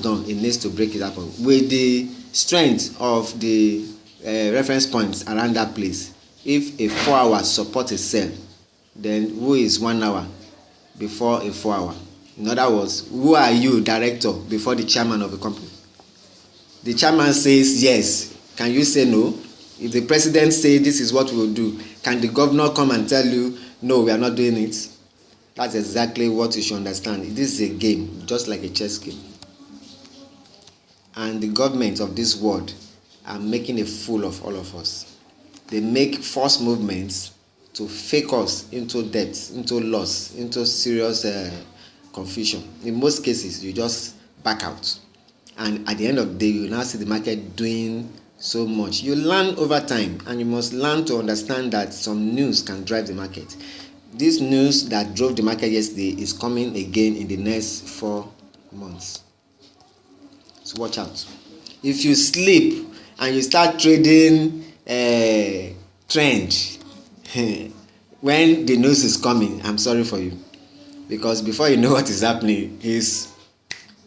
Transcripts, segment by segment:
done, it needs to break it happen with the strength of the reference points around that place. If a 4 hour support a sell, then who is 1 hour before a 4 hour? In other words, who are you, director, before the chairman of a company? The chairman says yes, can you say no? If the president say this is what we will do, can the governor come and tell you no, we are not doing it? That's exactly what you should understand. This is a game, just like a chess game. And the government of this world are making a fool of all of us. They make force movements to fake us into debt, into loss, into serious confusion. In most cases, you just back out. And at the end of the day, you now see the market doing so much. You learn over time, and you must learn to understand that some news can drive the market. This news that drove the market yesterday is coming again in the next 4 months. So watch out. If you sleep and you start trading trend when the news is coming, I'm sorry for you, because before you know what is happening, is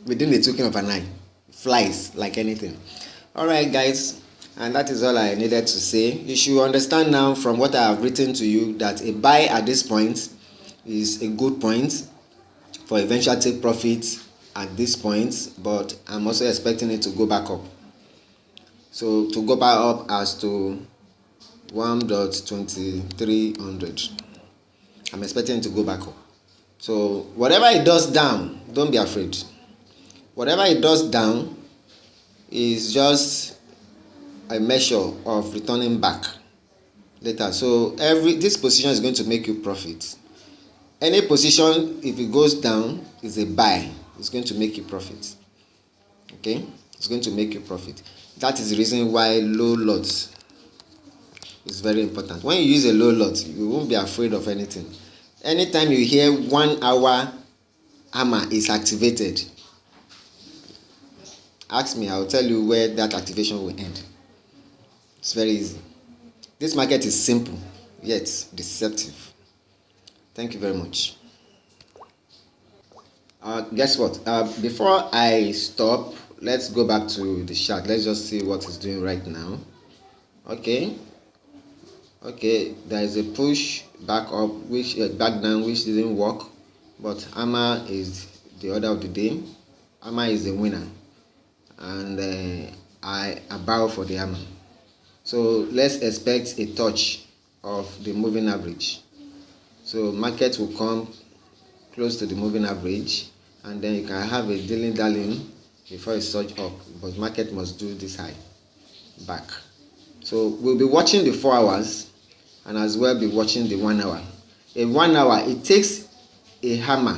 within the twinkling of an eye, flies like anything. All right, guys, and that is all I needed to say. You should understand now from what I have written to you that a buy at this point is a good point for eventual take profit at this point, but I'm also expecting it to go back up. So to go back up as to 1.2300, I'm expecting it to go back up. So whatever it does down, don't be afraid. Whatever it does down is just a measure of returning back later. So this position is going to make you profit. Any position, if it goes down, is a buy. It's going to make you profit. Okay, it's going to make you profit. That is the reason why low lots is very important. When you use a low lot, you won't be afraid of anything. Anytime you hear 1 hour hammer is activated, ask me, I will tell you where that activation will end. It's very easy. This market is simple yet deceptive. Thank you very much. Guess what? Before I stop, let's go back to the chart. Let's just see what it's doing right now. Okay, there is a push back up, which back down, which didn't work, but hammer is the order of the day. Hammer is the winner, and I bow for the hammer. So let's expect a touch of the moving average. So market will come close to the moving average, and then you can have a dilly-dallying before it surge up, but market must do this high back. So we'll be watching the 4 hours and as well be watching the 1 hour. In 1 hour, it takes a hammer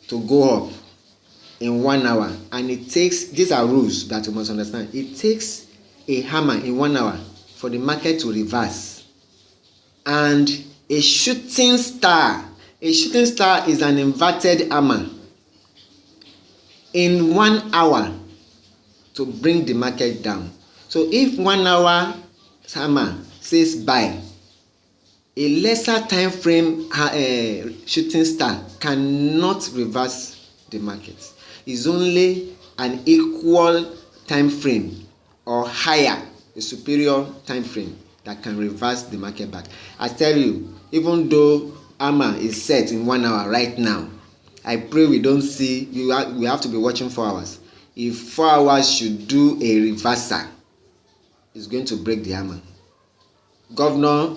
to go up in 1 hour, and it takes, these are rules that you must understand, it takes a hammer in 1 hour for the market to reverse. And a shooting star is an inverted hammer in 1 hour to bring the market down. So if 1 hour hammer says buy, a lesser time frame shooting star cannot reverse the market. It's only an equal time frame or higher, a superior time frame, that can reverse the market back. I tell you, even though hammer is set in 1 hour right now, I pray we don't see, we have to be watching 4 hours. If 4 hours should do a reversal, it's going to break the hammer. Governor,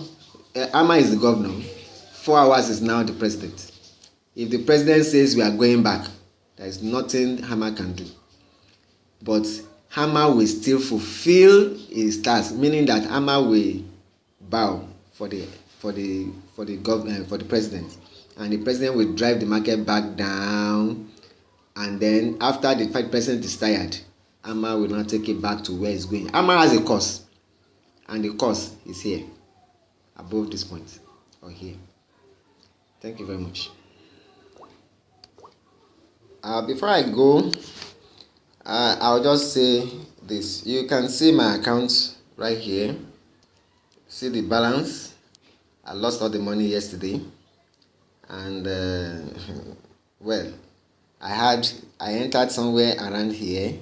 hammer is the governor, 4 hours is now the president. If the president says we are going back, there is nothing hammer can do. But hammer will still fulfill his task, meaning that hammer will bow for the president, and the president will drive the market back down, and then after the president is tired, hammer will now take it back to where it's going. Hammer has a course, and the course is here, above this point, or here. Thank you very much. Before I go, I'll just say this. You can see my account right here. See the balance. I lost all the money yesterday, and well, I entered somewhere around here,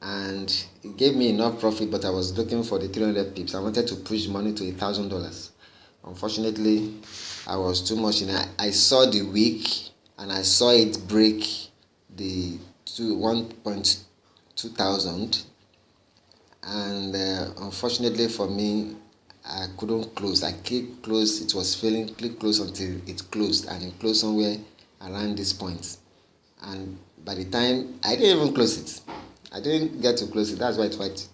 and it gave me enough profit, but I was looking for the 300 pips. I wanted to push money to $1,000. Unfortunately, I was too much in it. I saw the wick and I saw it break the 1.2 thousand, and unfortunately for me, I couldn't close. I clicked close, it was failing. Click close until it closed, and it closed somewhere around this point. And by the time I didn't even close it, I didn't get to close it. That's why it wiped.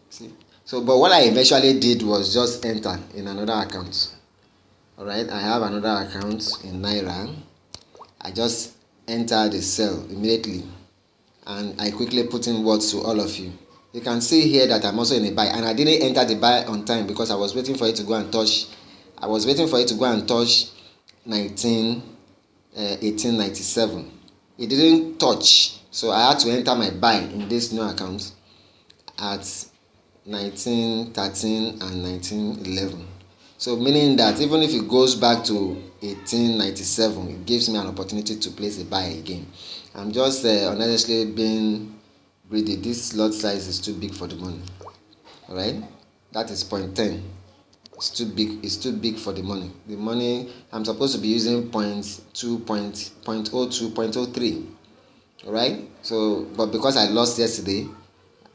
See, so but what I eventually did was just enter in another account. All right, I have another account in Naira. I just entered the cell immediately, and I quickly put in words to all of you. You can see here that I'm also in a buy, and I didn't enter the buy on time because I was waiting for it to go and touch. I was waiting for it to go and touch 1897. It didn't touch, so I had to enter my buy in this new account at 1913 and 1911. So meaning that even if it goes back to 1897, it gives me an opportunity to place a buy again. I'm just honestly being greedy. This lot size is too big for the money. All right, that is point 10. It's too big. It's too big for the money. The money I'm supposed to be using 0.2, 0.02, 0.03. All right. So, but because I lost yesterday,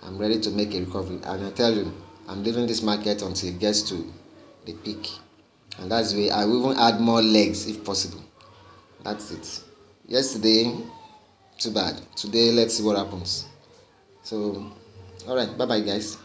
I'm ready to make a recovery. And I tell you, I'm leaving this market until it gets to the peak. And that's the way I will even add more legs if possible. That's it. Yesterday, too bad. Today, let's see what happens. So, alright, bye bye, guys.